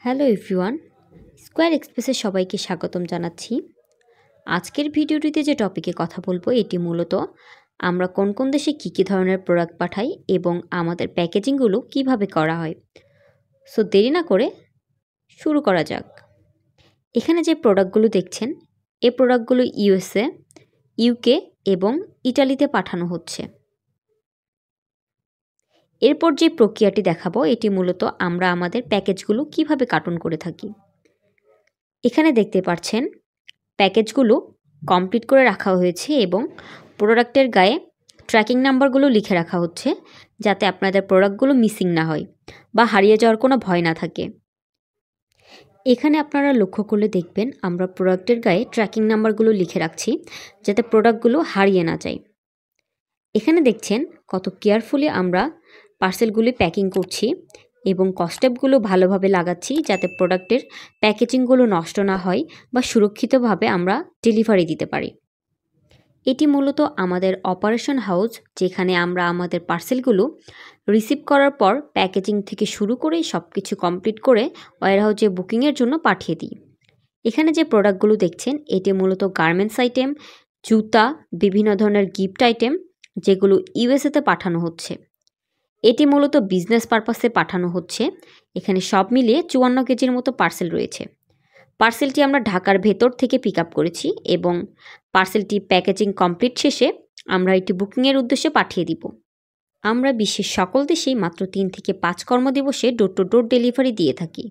Hello everyone, square এক্সপ্রেসে সবাইকে স্বাগতম জানাচ্ছি। আজকের ভিডিওটিতে যে টপিকে কথা বলবো এটি মূলত আমরা কোন কোন দেশে কী ধরনের প্রোডাক্ট পাঠাই এবং আমাদের প্যাকেজিংগুলো কিভাবে করা হয়। সো দেরি না করে শুরু করা যাক। এখানে যে প্রোডাক্টগুলো দেখছেন এই প্রোডাক্টগুলো ইউএসএ, ইউকে এবং ইটালিতে পাঠানো হচ্ছে। এরপর যে প্রক্রিয়াটি দেখাবো এটি মূলত আমরা আমাদের প্যাকেজগুলো কিভাবে কার্টুন করে থাকি। এখানে দেখতে পাচ্ছেন প্যাকেজগুলো কমপ্লিট করে রাখা হয়েছে এবং প্রোডাক্টের গায়ে ট্র্যাকিং নাম্বারগুলো লিখে রাখা হচ্ছে যাতে আপনাদের প্রোডাক্টগুলো মিসিং না হয় বা হারিয়ে যাওয়ার কোনো ভয় না থাকে। এখানে আপনারা লক্ষ্য করলে দেখবেন আমরা প্রোডাক্টের গায়ে ট্র্যাকিং নাম্বারগুলো লিখে রাখছি যাতে প্রোডাক্টগুলো হারিয়ে না যায়। এখানে দেখছেন কত কেয়ারফুলি আমরা পার্সেলগুলি প্যাকিং করছি এবং কস্টেপগুলো ভালোভাবে লাগাচ্ছি যাতে প্রোডাক্টের প্যাকেজিংগুলো নষ্ট না হয় বা সুরক্ষিতভাবে আমরা ডেলিভারি দিতে পারি। এটি মূলত আমাদের অপারেশন হাউস, যেখানে আমরা আমাদের পার্সেলগুলো রিসিভ করার পর প্যাকেজিং থেকে শুরু করে সব কিছু কমপ্লিট করে ওয়্যারহাউসে বুকিংয়ের জন্য পাঠিয়ে দিই। এখানে যে প্রোডাক্টগুলো দেখছেন এটি মূলত গার্মেন্টস আইটেম, জুতা, বিভিন্ন ধরনের গিফট আইটেম যেগুলো ইউএসএতে পাঠানো হচ্ছে। এটি মূলত বিজনেস পারপাসে পাঠানো হচ্ছে। এখানে সব মিলিয়ে 54 কেজির মতো পার্সেল রয়েছে। পার্সেলটি আমরা ঢাকার ভেতর থেকে পিক আপ করেছি এবং পার্সেলটি প্যাকেজিং কমপ্লিট শেষে আমরা এটি বুকিংয়ের উদ্দেশ্যে পাঠিয়ে দিব। আমরা বিশ্বের সকল দেশেই মাত্র 3 থেকে 5 কর্মদিবসে ডোর টু ডোর ডেলিভারি দিয়ে থাকি।